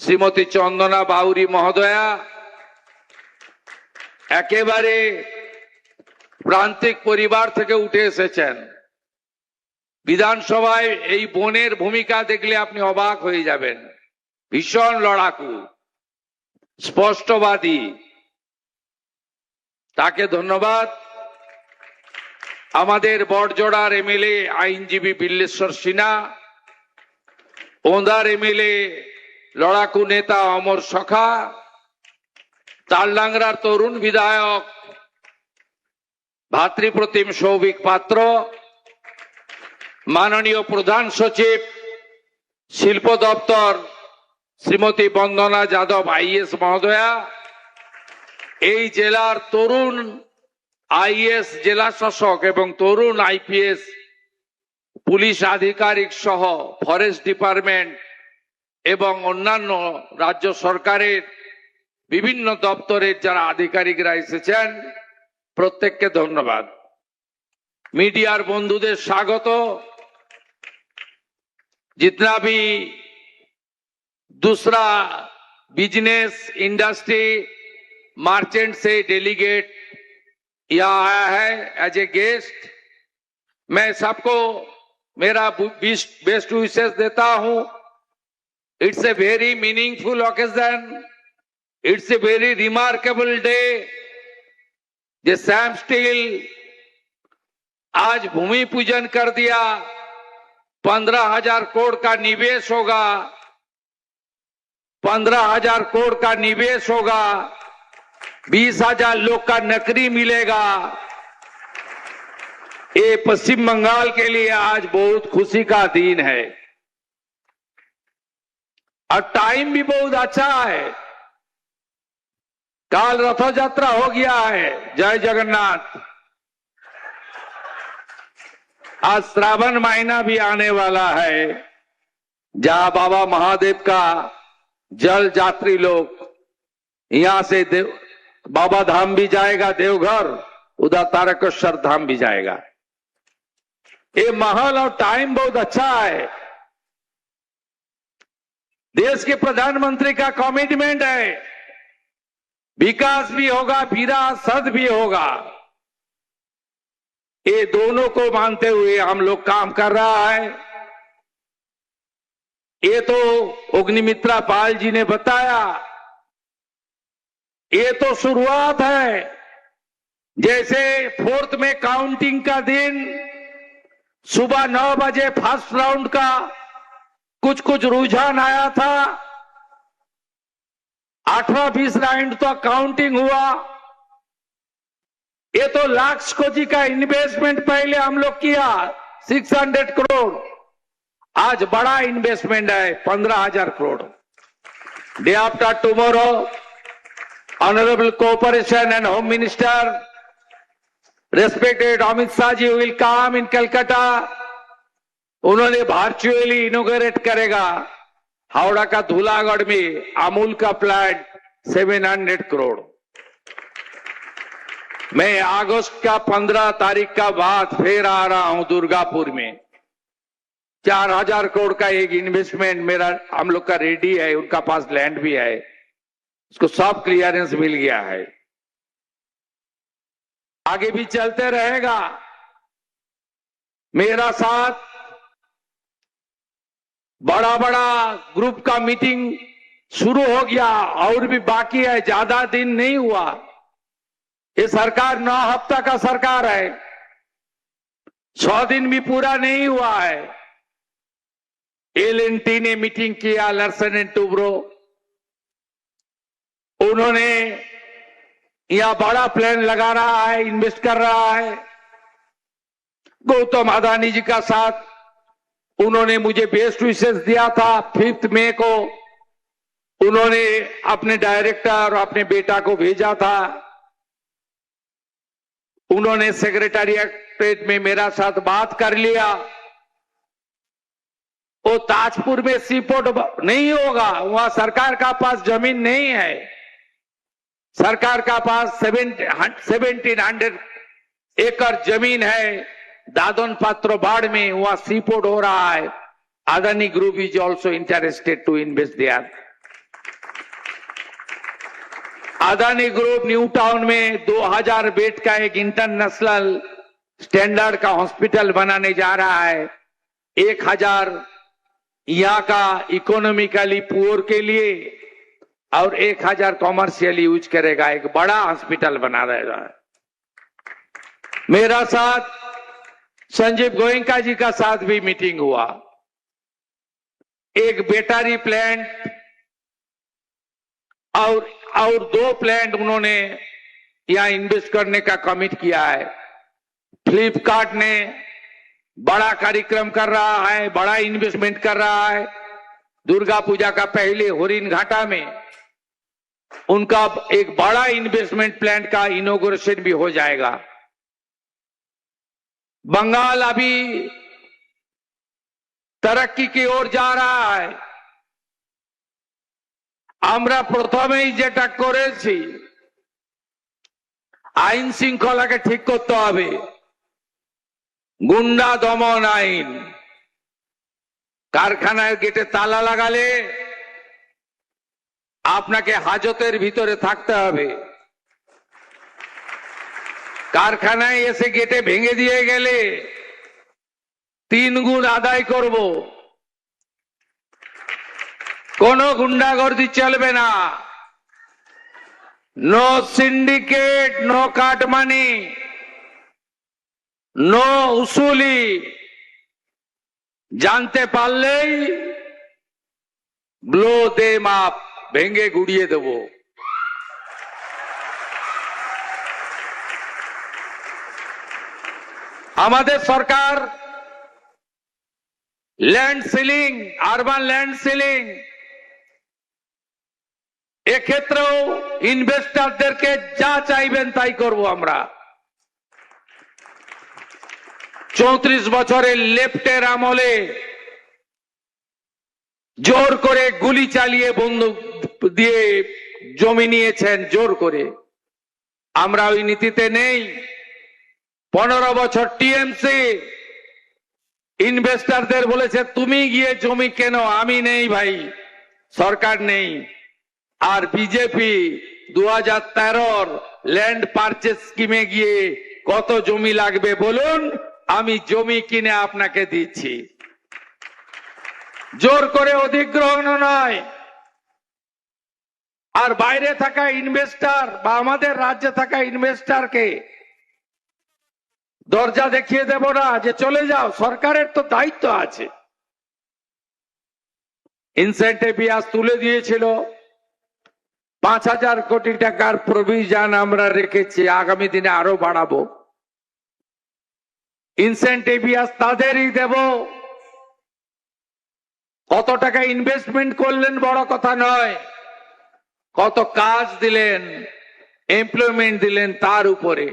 শ্রীমতী চন্দনা বাউরি মহোদয়া একেবারে প্রান্তিক পরিবার থেকে উঠে এসেছেন। বিধানসভায় এই বোনের ভূমিকা দেখলে আপনি অবাক হয়ে যাবেন। ভীষণ লড়াকু, স্পষ্টবাদী, তাকে ধন্যবাদ। আমাদের বড়জোড়ার এমএলএ আইনজীবী বিল্লেশ্বর সিনহা, ওঁদার এমএলএ লড়াকু নেতা অমর সখা, তালডাংরার তরুণ বিধায়ক ভাতৃপ্রতিম সৌভিক পাত্র, মাননীয় প্রধান সচিব শিল্প দপ্তর শ্রীমতী বন্দনা যাদব আইএস মহোদয়া, এই জেলার তরুণ আইএস জেলা শাসক এবং তরুণ আইপিএস পুলিশ আধিকারিক সহ ফরেস্ট ডিপার্টমেন্ট এবং অন্যান্য রাজ্য সরকারের বিভিন্ন দপ্তরের যারা আধিকারিকরা এসেছেন, প্রত্যেককে ধন্যবাদ। मीडिया बंधुদের स्वागत। जितना भी दूसरा बिजनेस इंडस्ट्री मर्चेंट से डेलीगेट यहाँ आया है एज ए गेस्ट, मैं सबको मेरा बेस्ट विशेस देता हूं। It's a very meaningful occasion, it's a very remarkable day. J Sam steel आज भूमि पूजन कर दिया, 15,000 करोड़ का निवेश होगा, 15,000 करोड़ का निवेश होगा, 20,000 लोग का नौकरी मिलेगा। ये पश्चिम बंगाल के लिए आज बहुत खुशी का दिन है और टाइम भी बहुत अच्छा है। काल रथ यात्रा हो गया है, जय जगन्नाथ। आज श्रावण महीना भी आने वाला है, जहां बाबा महादेव का जल यात्री लोग यहां से बाबा धाम भी जाएगा, देवघर, उधर तारकेश्वर धाम भी जाएगा। ये माहौल और टाइम बहुत अच्छा है। देश के प्रधानमंत्री का कमिटमेंट है, विकास भी होगा, विरासत भी होगा। ये दोनों को मानते हुए हम लोग काम कर रहा है। ये तो अग्निमित्रा पाल जी ने बताया, ये तो शुरुआत है। जैसे 4th में काउंटिंग का दिन सुबह 9 बजे फर्स्ट राउंड का कुछ रुझान आया था, 8वां 20 राउंड तो काउंटिंग हुआ। ये तो लाख कोटी का इन्वेस्टमेंट पहले हम लोग किया, 600 करोड़। आज बड़ा इन्वेस्टमेंट है, 15,000 crore. Day after tomorrow honourable cooperation and home minister respected Amit Shah ji will come in Calcutta. उन्होंने वर्चुअली इनोग्रेट करेगा हावड़ा का धूलागढ़ में अमूल का प्लांट 700 करोड़। मैं अगस्त का 15 तारीख का बाद फिर आ रहा हूं दुर्गापुर में। 4,000 करोड़ का एक इन्वेस्टमेंट मेरा हम लोग का रेडी है, उनका पास लैंड भी है, उसको सब क्लियरेंस मिल गया है। आगे भी चलते रहेगा। मेरा साथ बड़ा बड़ा ग्रुप का मीटिंग शुरू हो गया और भी बाकी है, ज्यादा दिन नहीं हुआ। ये सरकार 9 हफ्ता का सरकार है, 100 दिन भी पूरा नहीं हुआ है। एल&टी ने मीटिंग किया, लर्सन एंड टुब्रो, उन्होंने यहां बड़ा प्लान लगा रहा है, इन्वेस्ट कर रहा है। गौतम अदानी जी का साथ उन्होंने मुझे बेस्ट विशेष दिया था। 5 मई को उन्होंने अपने डायरेक्टर और अपने बेटा को भेजा था। उन्होंने सेक्रेटेरिएट में मेरा साथ बात कर लिया। वो ताजपुर में सीपोर्ट नहीं होगा, वहां सरकार का पास जमीन नहीं है। सरकार का पास 1700 एकड़ जमीन है दादन पात्र बाड़ में, वहां सीपोर्ट हो रहा है। Adani group is also interested to invest there. Adani group new town में 2000 बेड का एक इंटरनेशनल स्टैंडर्ड का हॉस्पिटल बनाने जा रहा है। 1000 यहाँ का इकोनॉमिकली पुअर के लिए और 1000 कॉमर्शियली यूज करेगा। एक बड़ा हॉस्पिटल बना रहेगा। मेरा साथ संजीव गोयनका जी का साथ भी मीटिंग हुआ। एक बैटरी प्लांट और 2 प्लांट उन्होंने यहां इन्वेस्ट करने का कमिट किया है। फ्लिपकार्ट ने बड़ा कार्यक्रम कर रहा है, बड़ा इन्वेस्टमेंट कर रहा है। दुर्गा पूजा का पहले होरिन घाटा में उनका एक बड़ा इन्वेस्टमेंट प्लान का इनॉग्रेशन भी हो जाएगा। बंगाल अभी तरक्की की ओर जा रहा है। আমরা প্রথমেই যেটা করেছি আইন শৃঙ্খলাকে ঠিক করতে হবে। গুন্ডা দমন আইন, কারখানার গেটে তালা লাগালে আপনাকে হাজতের ভিতরে থাকতে হবে। কারখানায় এসে গেটে ভেঙে দিয়ে গেলে 3 গুণ আদায় করব। কোনো গুন্ডাগর্দি চলবে না। No syndicate, no cut money, no উসুলি। জানতে পারলেই ব্লো দে মাপ, ভেঙে গুড়িয়ে দেব। আমাদের সরকার land ceiling, urban land ceiling এক্ষেত্রেও ইনভেস্টরদেরকে যা চাইবেন তাই করব আমরা। 34 বছরের লেফটের আমলে জোর করে গুলি চালিয়ে বন্দুক দিয়ে জমি নিয়েছেন জোর করে। আমরা ওই নীতিতে নেই। 15 বছর টিএমসি ইনভেস্টরদের বলেছে তুমি গিয়ে জমি কেন, আমি নেই ভাই, সরকার নেই। আর বিজেপি 2013 ল্যান্ড পারচেজ স্কিমে গিয়ে কত জমি লাগবে বলুন, আমি জমি কিনে আপনাকে দিচ্ছি। জোর করে অধিগ্রহণ নয়। আর বাইরে থাকা ইনভেস্টর বা আমাদের রাজ্যে থাকা ইনভেস্টরকে দরজা দেখিয়ে দেব না যে চলে যাও, সরকারের তো দায়িত্ব আছে। ইনসেন্টিভ আজ তুলে দিয়েছিল। 5000 কোটি টাকার প্রভিশন আমরা রেখেছি, আগামী দিনে আরো বাড়াবো। ইনসেন্টিভ আজ তাদেরই দেব। কত টাকা ইনভেস্টমেন্ট করলেন বড় কথা নয়, কত কাজ দিলেন, এমপ্লয়মেন্ট দিলেন তার উপরে।